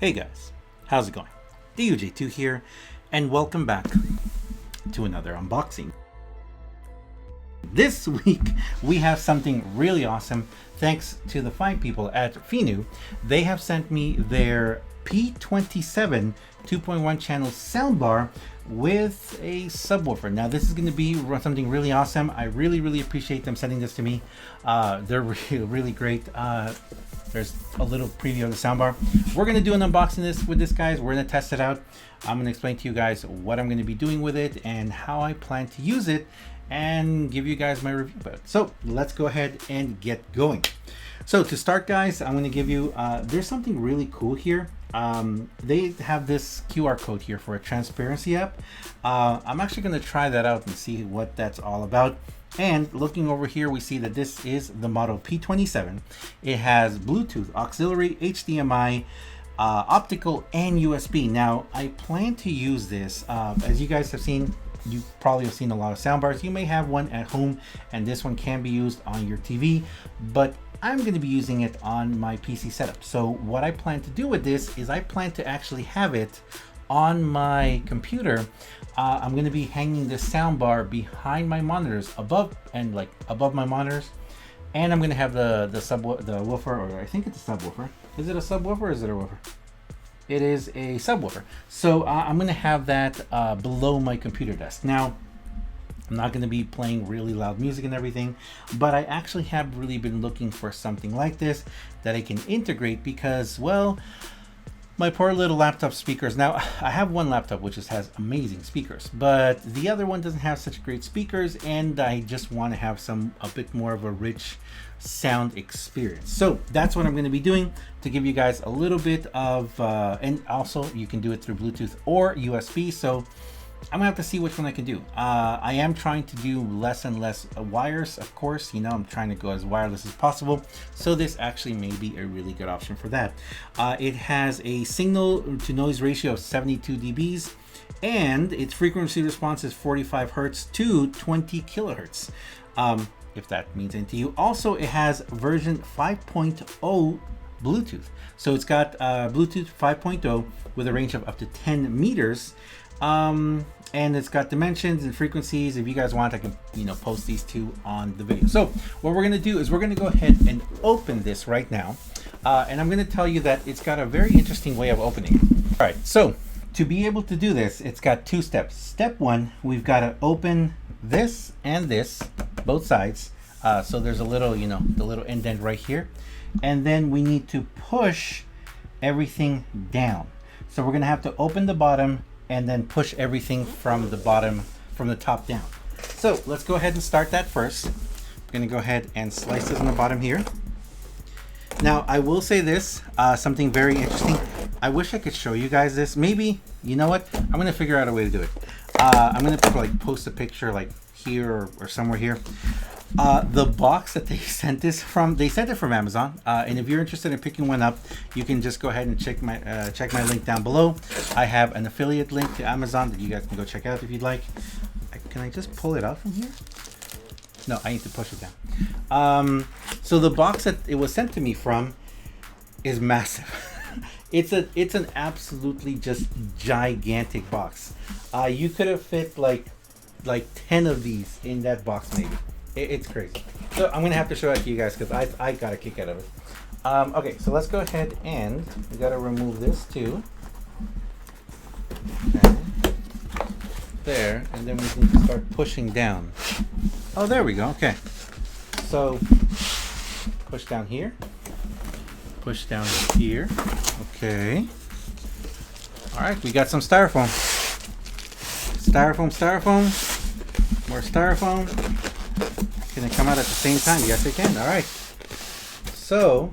Hey guys, how's it going? DUJ2 here, and welcome back to another unboxing. This week we have something really awesome thanks to the fine people at Pheanoo. They have sent me their P27 2.1 channel soundbar with a subwoofer. Now this is going to be something really awesome. I really appreciate them sending this to me. They're really great. There's a little preview of the soundbar. We're going to do an unboxing with this, guys. We're going to test it out. I'm going to explain to you guys what I'm going to be doing with it and how I plan to use it and give you guys my review about it. So let's go ahead and get going. So to start, guys, I'm going to give you, there's something really cool here. They have this QR code here for a transparency app. I'm actually going to try that out and see what that's all about. And looking over here, we see that this is the model P27. It has Bluetooth, auxiliary, HDMI, optical, and USB. Now, I plan to use this, as you guys have seen, you probably have seen a lot of soundbars. You may have one at home, and this one can be used on your TV, but I'm going to be using it on my PC setup. So what I plan to do with this is I plan to actually have it on my computer. I'm going to be hanging this soundbar behind my monitors, above my monitors, and I'm going to have the woofer, or I think it's a subwoofer. Is it a subwoofer or is it a woofer? It is a subwoofer. So I'm going to have that below my computer desk. Now, I'm not going to be playing really loud music and everything, but I actually have really been looking for something like this that I can integrate because, well, my poor little laptop speakers. Now, I have one laptop which just has amazing speakers, but the other one doesn't have such great speakers, and I just want to have a bit more of a rich sound experience. So that's what I'm going to be doing to give you guys a little bit of, and also you can do it through Bluetooth or USB. So I'm gonna have to see which one I can do. I am trying to do less and less wires, of course. You know, I'm trying to go as wireless as possible. So this actually may be a really good option for that. It has a signal to noise ratio of 72 dBs, and its frequency response is 45 Hertz to 20 kilohertz. If that means anything to you. Also, it has version 5.0 Bluetooth. So it's got Bluetooth 5.0 with a range of up to 10 meters. And it's got dimensions and frequencies. If you guys want, I can, post these two on the video. So what we're going to do is we're going to go ahead and open this right now. And I'm going to tell you that it's got a very interesting way of opening. All right. So to be able to do this, it's got two steps. Step one, we've got to open this and this, both sides. So there's a little, the little indent right here. And then we need to push everything down. So we're going to have to open the bottom and then push everything from the bottom, from the top down. So let's go ahead and start that first. I'm gonna go ahead and slice this on the bottom here. Now I will say this, something very interesting. I wish I could show you guys this. Maybe, you know what? I'm gonna figure out a way to do it. I'm gonna post a picture like here or somewhere here. The box that they sent this from, they sent it from Amazon, and if you're interested in picking one up, you can just go ahead and check my link down below. I have an affiliate link to Amazon that you guys can go check out if you'd like. Can I just pull it out from here? No, I need to push it down. So the box that it was sent to me from is massive. It's an absolutely just gigantic box. You could have fit like 10 of these in that box maybe. It's crazy. So I'm gonna have to show it to you guys because I got a kick out of it. Okay, so let's go ahead and we gotta remove this too. Okay. There, and then we need to start pushing down. Oh, there we go. Okay. So push down here. Push down here. Okay. All right, we got some styrofoam. Styrofoam. More styrofoam. Can it come out at the same time? Yes, it can. All right. So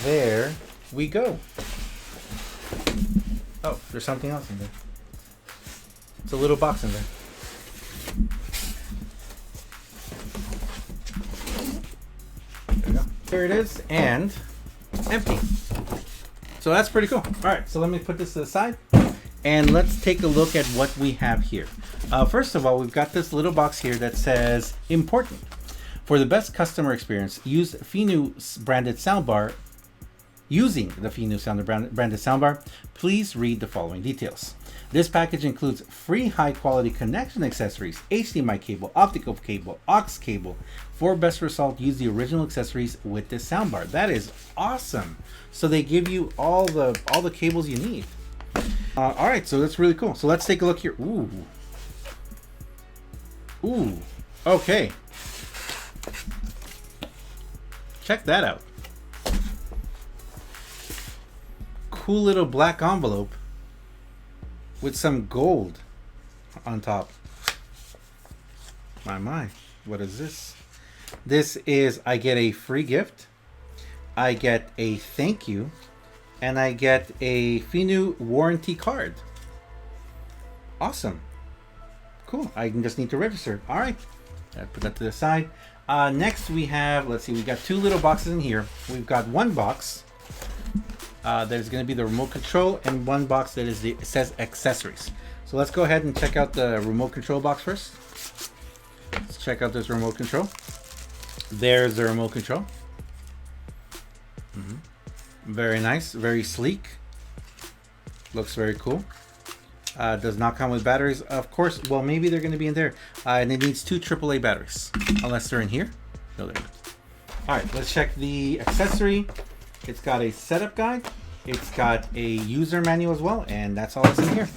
there we go. Oh, there's something else in there. It's a little box in there. There we go. Here it is, and empty. So that's pretty cool. All right, so let me put this to the side. And let's take a look at what we have here. First of all, we've got this little box here that says important. For the best customer experience, use Pheanoo branded soundbar using the Pheanoo branded soundbar, please read the following details. This package includes free high-quality connection accessories, HDMI cable, optical cable, aux cable. For best result, use the original accessories with this soundbar. That is awesome. So they give you all the cables you need. All right, so that's really cool. So let's take a look here. Ooh. Ooh. Okay. Check that out. Cool little black envelope with some gold on top. My, what is this? This is, I get a free gift, I get a thank you, and I get a Pheanoo warranty card. Awesome. Cool. I just need to register. All right. I put that to the side. Next we have, let's see, we got two little boxes in here. We've got one box there's going to be the remote control, and one box that is it says accessories. So let's go ahead and check out the remote control box first. Let's check out this remote control. There's the remote control. Very nice, very sleek. Looks very cool. Does not come with batteries, of course. Well, maybe they're going to be in there. And it needs 2 AAA batteries, unless they're in here. No, they're not. All right, let's check the accessory. It's got a setup guide. It's got a user manual as well, and that's all that's in here.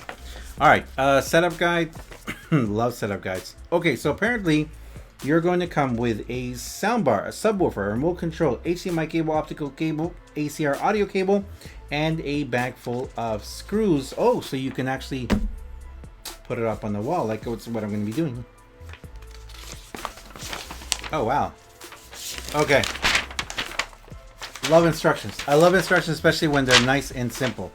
All right, setup guide. Love setup guides. Okay, so apparently you're going to come with a soundbar, a subwoofer, a remote control, HDMI cable, optical cable, ACR audio cable, and a bag full of screws. Oh, so you can actually put it up on the wall, like what's what I'm going to be doing. Oh, wow. Okay. Love instructions. I love instructions, especially when they're nice and simple.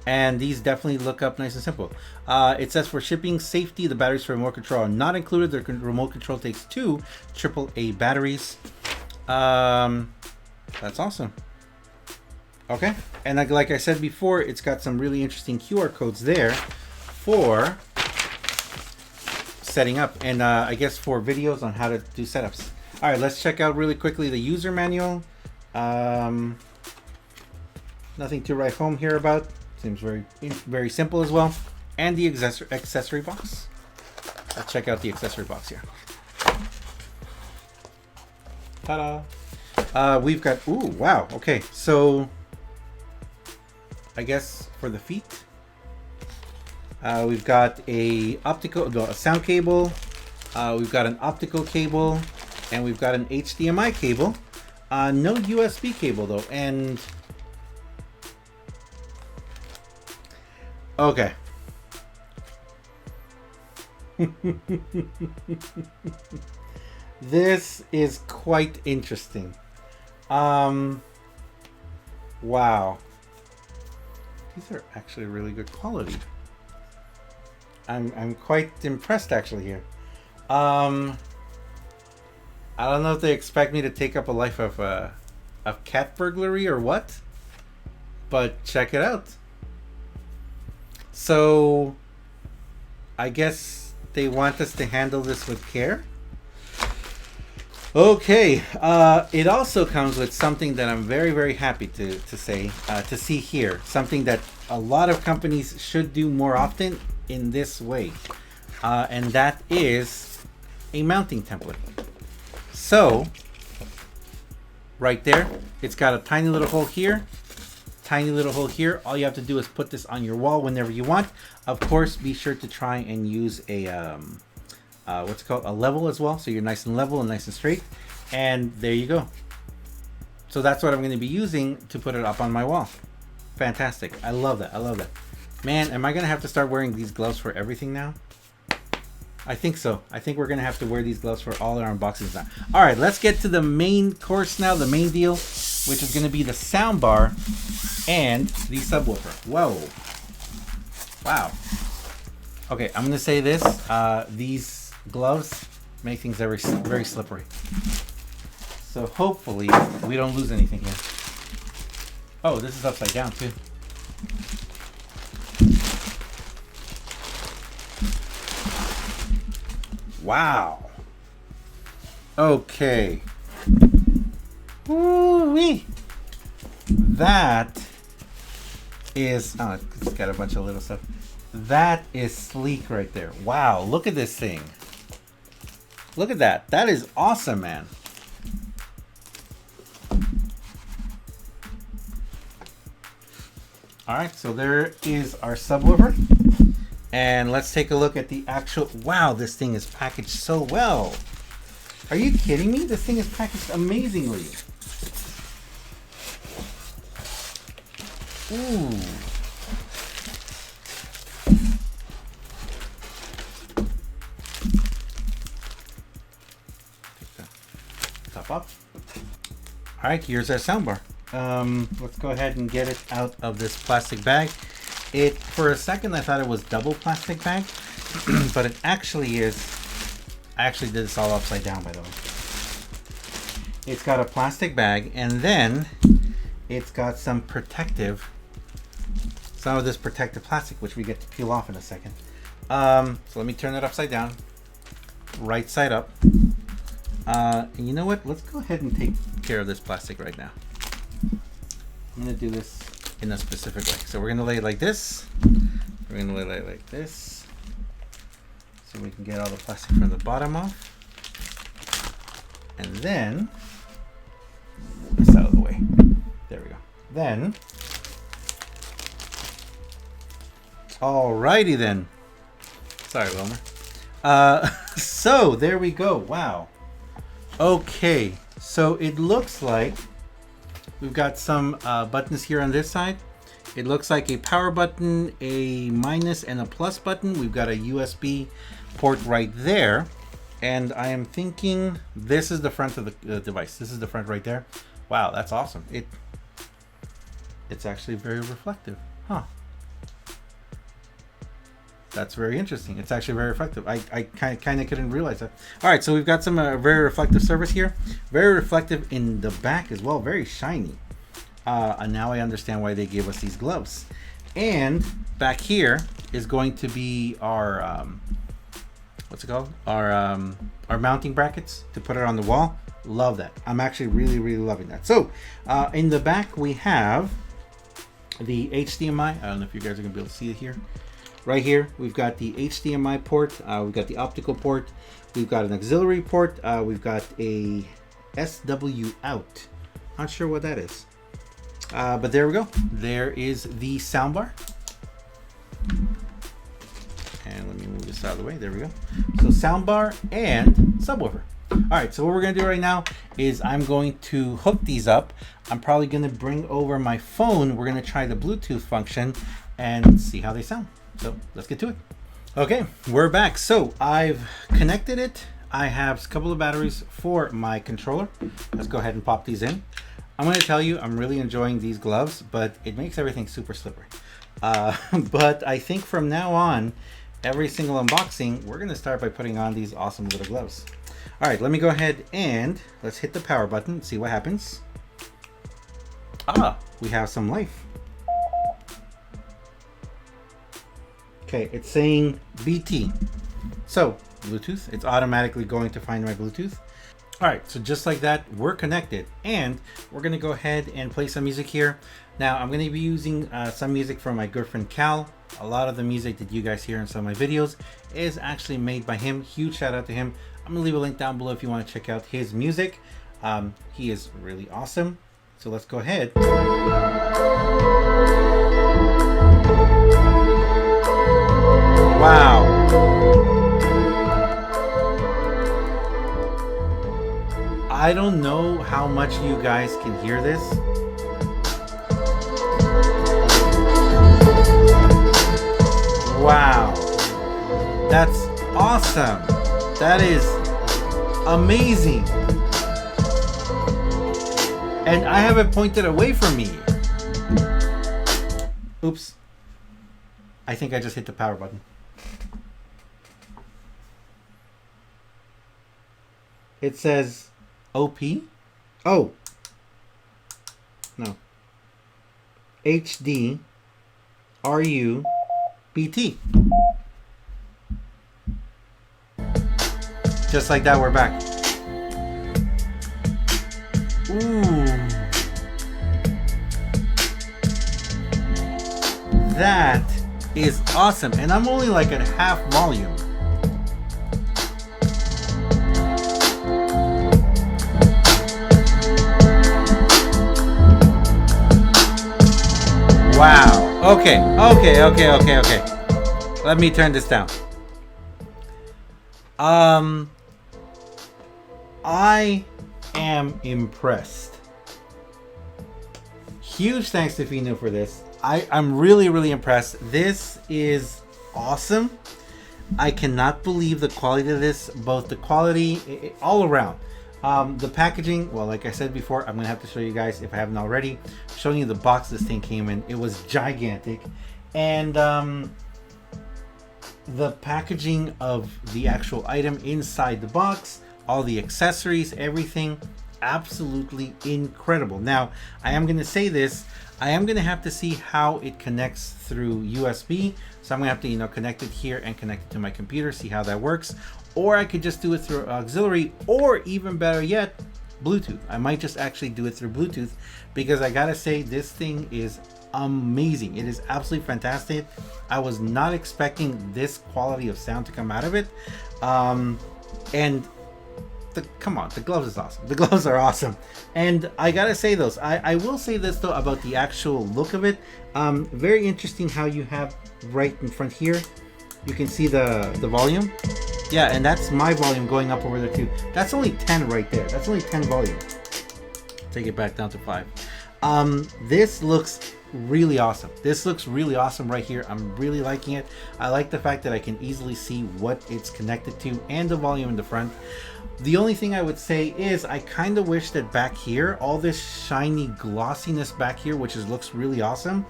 And these definitely look up nice and simple. It says for shipping safety, the batteries for remote control are not included. The remote control takes 2 AAA batteries. That's awesome. Okay, and like I said before, it's got some really interesting QR codes there for setting up, and I guess for videos on how to do setups. All right, let's check out really quickly the user manual. Nothing to write home here about. Seems very simple as well. And the accessory box. Let's check out the accessory box here. Ta-da! We've got, ooh, wow. Okay, so I guess for the feet, we've got a sound cable. We've got an optical cable, and we've got an HDMI cable. No USB cable though, and okay. This is quite interesting. Wow. These are actually really good quality. I'm quite impressed actually here. I don't know if they expect me to take up a life of cat burglary or what, but check it out. So I guess they want us to handle this with care. Okay, it also comes with something that I'm very happy to see here. Something that a lot of companies should do more often in this way, and that is a mounting template. So right there, it's got a tiny little hole here, tiny little hole here. All you have to do is put this on your wall whenever you want. Of course, be sure to try and use a what's it called, a level as well, so you're nice and level and nice and straight. And there you go. So that's what I'm going to be using to put it up on my wall. Fantastic. I love that. I love that. Man, am I going to have to start wearing these gloves for everything now? I think so. I think we're going to have to wear these gloves for all our unboxings now. All right, let's get to the main course now, the main deal, which is going to be the sound bar and the subwoofer. Whoa. Wow. Okay, I'm going to say this. These gloves make things very slippery. So hopefully we don't lose anything here. Oh, this is upside down too. Wow. Okay. Woo-wee. That is, oh, it's got a bunch of little stuff. That is sleek right there. Wow, look at this thing. Look at that. That is awesome, man. All right, so there is our subwoofer. And let's take a look at the actual, wow, this thing is packaged so well. Are you kidding me? This thing is packaged amazingly. Ooh. Take the top off. All right, here's our soundbar. Let's go ahead and get it out of this plastic bag. For a second, I thought it was double plastic bag, but it actually is. I actually did this all upside down, by the way. It's got a plastic bag, and then it's got some of this protective plastic, which we get to peel off in a second. So let me turn it upside down, right side up. And you know what? Let's go ahead and take care of this plastic right now. I'm gonna do this in a specific way. So we're gonna lay it like this. We're gonna lay it like this, so we can get all the plastic from the bottom off. And then move this out of the way. There we go. Then, alrighty then. Sorry, Wilmer. So there we go. Wow. Okay, so it looks like we've got some buttons here on this side. It looks like a power button, a minus and a plus button. We've got a USB port right there. And I am thinking this is the front of the device. This is the front right there. Wow, that's awesome. It's actually very reflective. Huh. That's very interesting. It's actually very reflective. I kind of couldn't realize that. All right, so we've got some very reflective surface here. Very reflective in the back as well. Very shiny. And now I understand why they gave us these gloves. And back here is going to be our what's it called? Our mounting brackets to put it on the wall. Love that. I'm actually really loving that. So in the back we have the HDMI. I don't know if you guys are gonna be able to see it here. Right here, we've got the HDMI port, we've got the optical port, we've got an auxiliary port, we've got a SW out. Not sure what that is. But there we go. There is the soundbar. And let me move this out of the way. There we go. So soundbar and subwoofer. All right, so what we're gonna do right now is I'm going to hook these up. I'm probably gonna bring over my phone. We're gonna try the Bluetooth function and see how they sound. So let's get to it. Okay, we're back. So I've connected it. I have a couple of batteries for my controller. Let's go ahead and pop these in. I'm going to tell you, I'm really enjoying these gloves, but it makes everything super slippery. But I think from now on, every single unboxing, we're going to start by putting on these awesome little gloves. All right, let me go ahead and let's hit the power button and see what happens. We have some life. Okay, it's saying BT. So Bluetooth, it's automatically going to find my Bluetooth. All right, so just like that, we're connected, and we're gonna go ahead and play some music here. Now, I'm gonna be using some music from my good friend Cal. A lot of the music that you guys hear in some of my videos is actually made by him. Huge shout out to him. I'm gonna leave a link down below if you wanna check out his music. He is really awesome. So let's go ahead. Wow. I don't know how much you guys can hear this. Wow. That's awesome. That is amazing. And I have it pointed away from me. Oops. I think I just hit the power button. It says OP. Oh. No. HD RU BT. Just like that, we're back. Ooh. that is awesome. And I'm only like at half volume. Wow. Okay. Let me turn this down. I am impressed. Huge thanks to Pheanoo for this. I'm really impressed. This is awesome. I cannot believe the quality of this, both the quality all around. The packaging, well, like I said before, I'm gonna have to show you guys if I haven't already. Showing you the box this thing came in. It was gigantic, and the packaging of the actual item inside the box, all the accessories, everything, absolutely incredible. Now, I am gonna say this. I am gonna have to see how it connects through USB. So I'm gonna have to, connect it here and connect it to my computer, see how that works. Or I could just do it through auxiliary, or even better yet, Bluetooth. I might just actually do it through Bluetooth, because I gotta say, this thing is amazing. It is absolutely fantastic. I was not expecting this quality of sound to come out of it. And come on, the gloves is awesome. The gloves are awesome. And I gotta say those. I will say this though about the actual look of it. Very interesting how you have right in front here, you can see the volume. Yeah, and that's my volume going up over there too. That's only 10 right there. That's only 10 volume. Take it back down to 5. This looks really awesome. This looks really awesome right here. I'm really liking it. I like the fact that I can easily see what it's connected to and the volume in the front. The only thing I would say is I kind of wish that back here, all this shiny glossiness back here, which looks really awesome,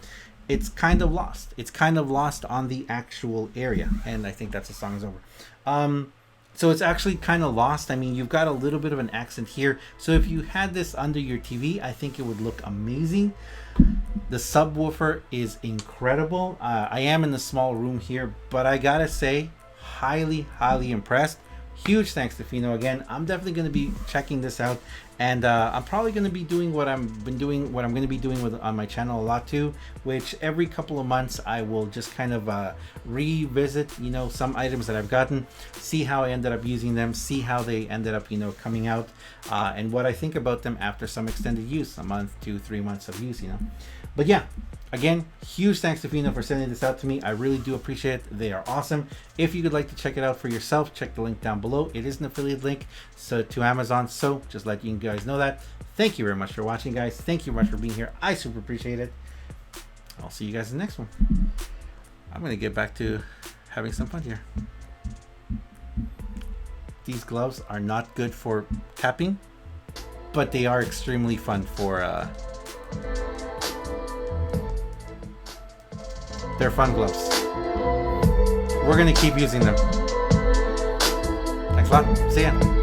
it's kind of lost. It's kind of lost on the actual area. And I think that's the song is over. So it's actually kind of lost. I mean, you've got a little bit of an accent here. So if you had this under your TV, I think it would look amazing. The subwoofer is incredible. I am in the small room here, but I gotta say, highly impressed. Huge thanks to Pheanoo again. I'm definitely going to be checking this out, and I'm probably going to be doing what I'm going to be doing on my channel a lot too, which every couple of months I will just kind of revisit, some items that I've gotten, see how I ended up using them, see how they ended up, coming out, and what I think about them after some extended use, a month, 2-3 months of use, But yeah, again, huge thanks to Pheanoo for sending this out to me. I really do appreciate it. They are awesome. If you would like to check it out for yourself, check the link down below. It is an affiliate link to Amazon, so just let you guys know that. Thank you very much for watching, guys. Thank you very much for being here. I super appreciate it. I'll see you guys in the next one. I'm going to get back to having some fun here. These gloves are not good for tapping, but they are extremely fun for... They're fun gloves. We're gonna keep using them. Thanks a lot. See ya.